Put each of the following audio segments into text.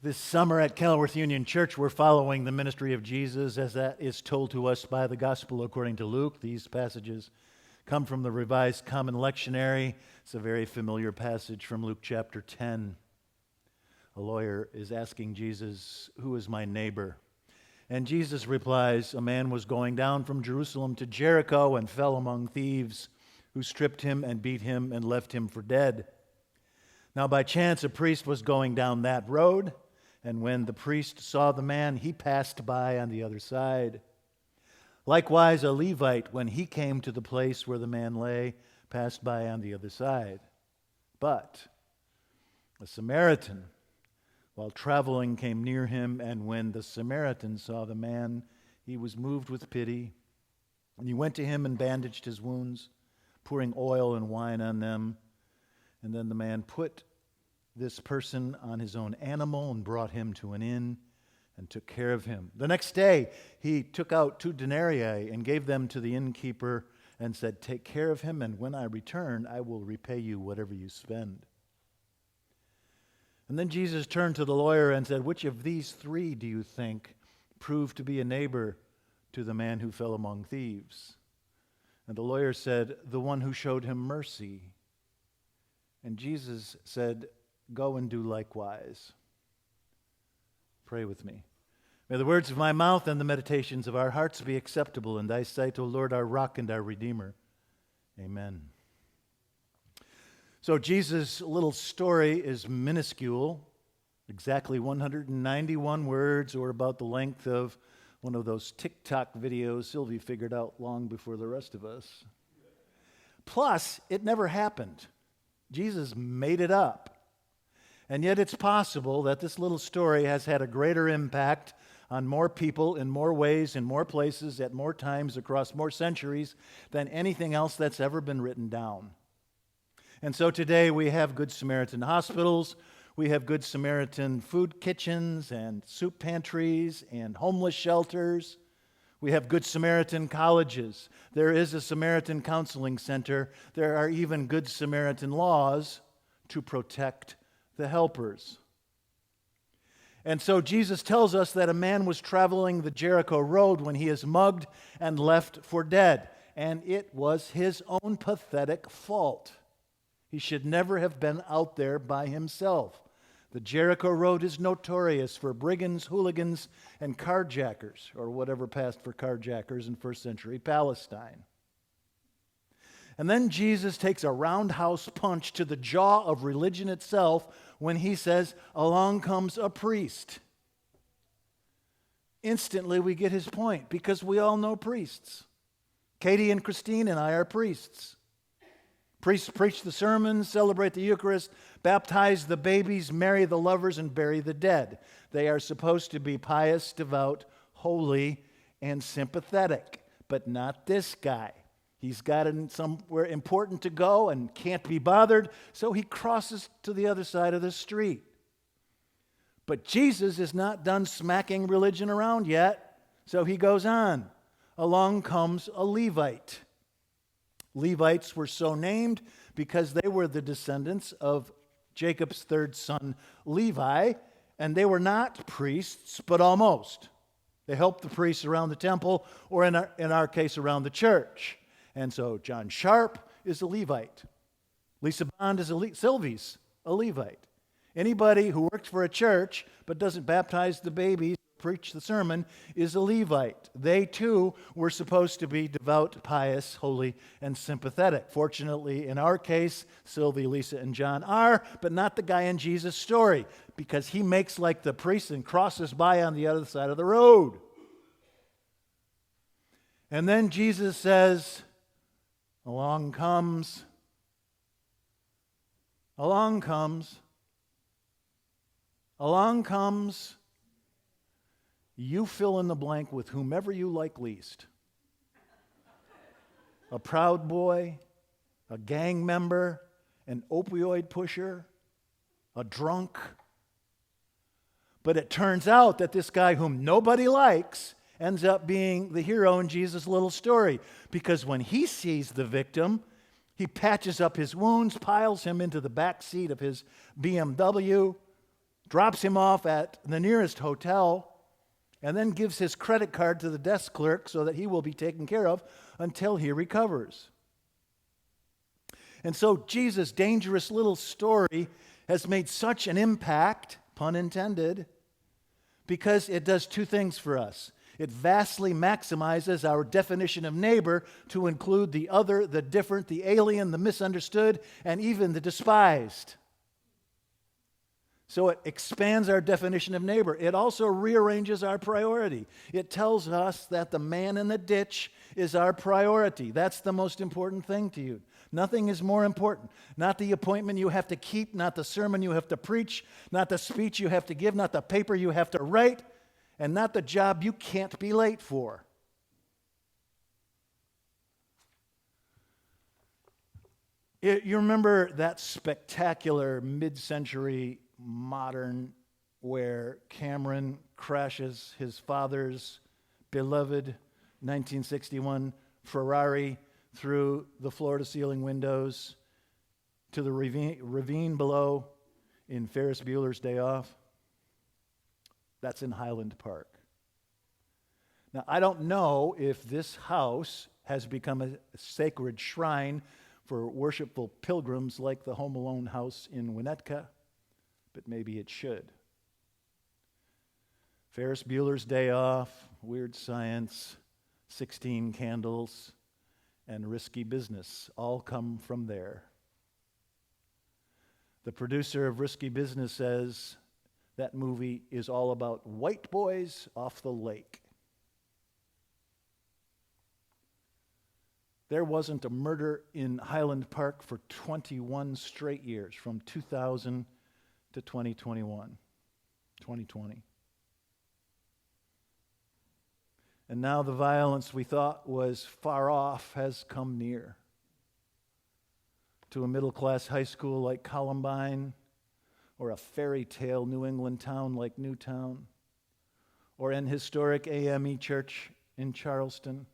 This summer at Kenilworth Union Church, we're following the ministry of Jesus as that is told to us by the Gospel according to Luke. These passages come from the Revised Common Lectionary. It's a very familiar passage from Luke chapter 10. A lawyer is asking Jesus, "Who is my neighbor?" And Jesus replies, "A man was going down from Jerusalem to Jericho and fell among thieves, who stripped him and beat him and left him for dead. Now by chance a priest was going down that road, and when the priest saw the man, he passed by on the other side. Likewise, a Levite, when he came to the place where the man lay, passed by on the other side. But a Samaritan, while traveling, came near him, and when the Samaritan saw the man, he was moved with pity. And he went to him and bandaged his wounds, pouring oil and wine on them. And then the man put this person on his own animal and brought him to an inn and took care of him. The next day he took out 2 denarii and gave them to the innkeeper and said, 'Take care of him, and when I return, I will repay you whatever you spend.' And then Jesus turned to the lawyer and said, 'Which of these 3 do you think proved to be a neighbor to the man who fell among thieves?' And the lawyer said, 'The one who showed him mercy.' And Jesus said, 'Go and do likewise.'" Pray with me. May the words of my mouth and the meditations of our hearts be acceptable in thy sight, O Lord, our rock and our redeemer. Amen. So Jesus' little story is minuscule, exactly 191 words, or about the length of one of those TikTok videos Sylvie figured out long before the rest of us. Plus, it never happened. Jesus made it up. And yet it's possible that this little story has had a greater impact on more people in more ways, in more places, at more times, across more centuries than anything else that's ever been written down. And so today we have Good Samaritan hospitals, we have Good Samaritan food kitchens and soup pantries and homeless shelters. We have Good Samaritan colleges. There is a Samaritan counseling center. There are even Good Samaritan laws to protect the helpers. And so Jesus tells us that a man was traveling the Jericho road when he is mugged and left for dead. And it was his own pathetic fault. He should never have been out there by himself. The Jericho road is notorious for brigands, hooligans, and carjackers, or whatever passed for carjackers in first century Palestine. And then Jesus takes a roundhouse punch to the jaw of religion itself when he says, "Along comes a priest." Instantly we get his point, because we all know priests. Katie and Christine and I are priests. Priests preach the sermons, celebrate the Eucharist, baptize the babies, marry the lovers, and bury the dead. They are supposed to be pious, devout, holy, and sympathetic, but not this guy. He's got somewhere important to go and can't be bothered, so he crosses to the other side of the street. But Jesus is not done smacking religion around yet, so he goes on. Along comes a Levite. Levites were so named because they were the descendants of Jacob's 3rd son, Levi, and they were not priests, but almost. They helped the priests around the temple, or in our case, around the church. And so John Sharp is a Levite. Lisa Bond is Sylvie's a Levite. Anybody who works for a church but doesn't baptize the babies, preach the sermon, is a Levite. They too were supposed to be devout, pious, holy, and sympathetic. Fortunately, in our case, Sylvie, Lisa, and John are, but not the guy in Jesus' story, because he makes like the priest and crosses by on the other side of the road. And then Jesus says, along comes, you fill in the blank with whomever you like least. A proud boy, a gang member, an opioid pusher, a drunk. But it turns out that this guy whom nobody likes ends up being the hero in Jesus' little story. Because when he sees the victim, he patches up his wounds, piles him into the back seat of his BMW, drops him off at the nearest hotel, and then gives his credit card to the desk clerk so that he will be taken care of until he recovers. And so Jesus' dangerous little story has made such an impact, pun intended, because it does two things for us. It vastly maximizes our definition of neighbor to include the other, the different, the alien, the misunderstood, and even the despised. So it expands our definition of neighbor. It also rearranges our priority. It tells us that the man in the ditch is our priority. That's the most important thing to you. Nothing is more important. Not the appointment you have to keep, not the sermon you have to preach, not the speech you have to give, not the paper you have to write, and not the job you can't be late for. You remember that spectacular mid-century modern where Cameron crashes his father's beloved 1961 Ferrari through the floor-to-ceiling windows to the ravine below in Ferris Bueller's Day Off? That's in Highland Park. Now, I don't know if this house has become a sacred shrine for worshipful pilgrims like the Home Alone house in Winnetka, but maybe it should. Ferris Bueller's Day Off, Weird Science, 16 Candles, and Risky Business all come from there. The producer of Risky Business says that movie is all about white boys off the lake. There wasn't a murder in Highland Park for 21 straight years, from 2000 to 2020. And now the violence we thought was far off has come near. To a middle-class high school like Columbine, or a fairy tale New England town like Newtown, or an historic AME church in Charleston,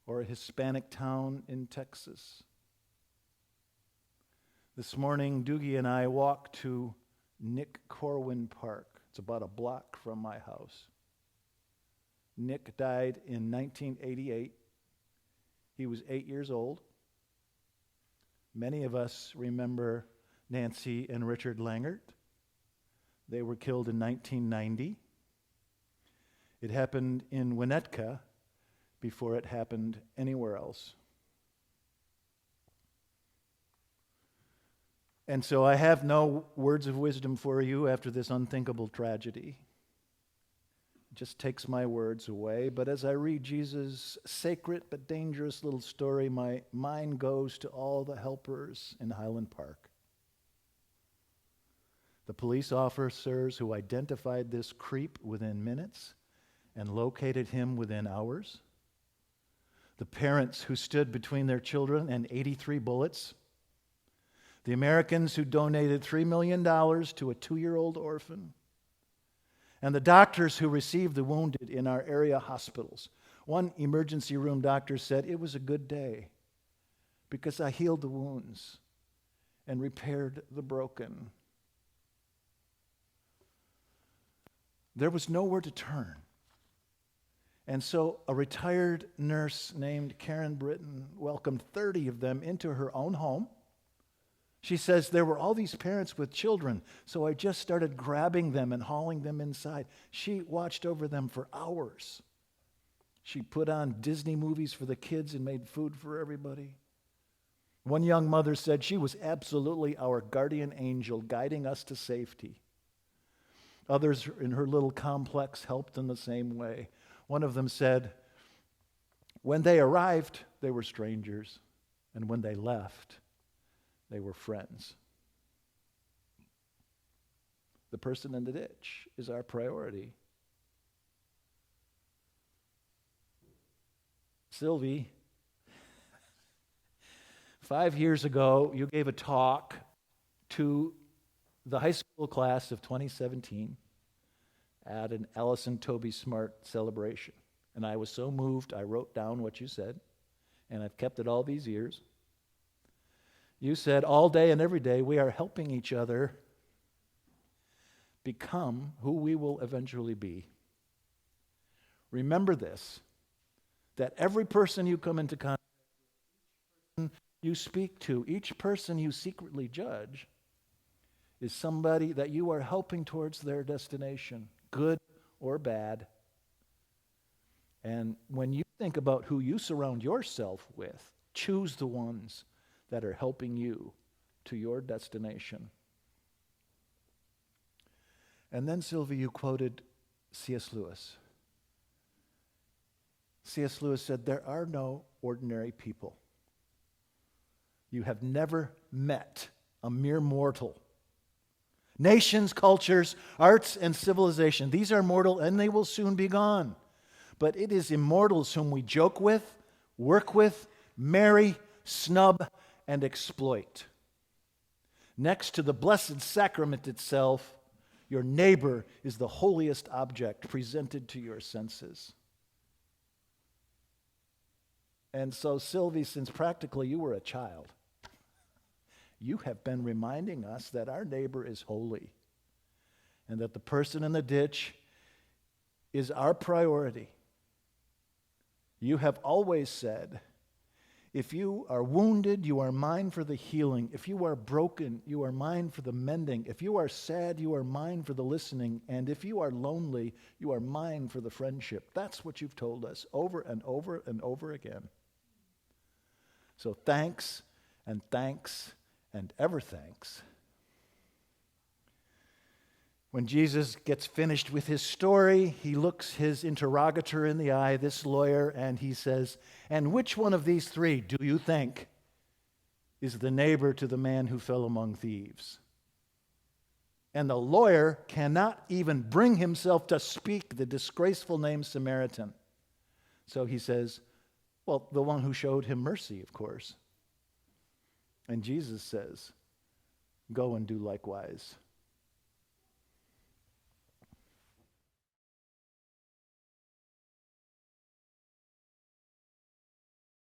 or a Hispanic town in Texas. This morning, Doogie and I walked to Nick Corwin Park. It's about a block from my house. Nick died in 1988. He was 8 years old. Many of us remember Nancy and Richard Langert. They were killed in 1990. It happened in Winnetka before it happened anywhere else. And so I have no words of wisdom for you after this unthinkable tragedy. It just takes my words away. But as I read Jesus' sacred but dangerous little story, my mind goes to all the helpers in Highland Park. The police officers who identified this creep within minutes and located him within hours. The parents who stood between their children and 83 bullets. The Americans who donated $3 million to a 2-year-old orphan. And the doctors who received the wounded in our area hospitals. One emergency room doctor said, "It was a good day because I healed the wounds and repaired the broken." There was nowhere to turn. And so a retired nurse named Karen Britton welcomed 30 of them into her own home. She says, there were all these parents with children, so I just started grabbing them and hauling them inside. She watched over them for hours. She put on Disney movies for the kids and made food for everybody. One young mother said she was absolutely our guardian angel, guiding us to safety. Others in her little complex helped in the same way. One of them said, when they arrived, they were strangers, and when they left, they were friends. The person in the ditch is our priority. Sylvie, 5 years ago, you gave a talk to the high school class of 2017 at an Allison Toby Smart celebration. And I was so moved, I wrote down what you said, and I've kept it all these years. You said, all day and every day, we are helping each other become who we will eventually be. Remember this, that every person you come into contact with, you speak to, each person you secretly judge, is somebody that you are helping towards their destination, good or bad. And when you think about who you surround yourself with, choose the ones that are helping you to your destination. And then, Sylvie, you quoted C.S. Lewis. C.S. Lewis said, "There are no ordinary people. You have never met a mere mortal. Nations, cultures, arts, and civilization, these are mortal and they will soon be gone. But it is immortals whom we joke with, work with, marry, snub, and exploit. Next to the blessed sacrament itself, your neighbor is the holiest object presented to your senses." And so, Sylvie, since practically you were a child, you have been reminding us that our neighbor is holy and that the person in the ditch is our priority. You have always said, if you are wounded, you are mine for the healing. If you are broken, you are mine for the mending. If you are sad, you are mine for the listening. And if you are lonely, you are mine for the friendship. That's what you've told us over and over and over again. So thanks and thanks and ever thanks. When Jesus gets finished with his story, he looks his interrogator in the eye, this lawyer, and he says, "And which one of these three do you think is the neighbor to the man who fell among thieves?" And the lawyer cannot even bring himself to speak the disgraceful name Samaritan. So he says, "Well, the one who showed him mercy, of course." And Jesus says, "Go and do likewise."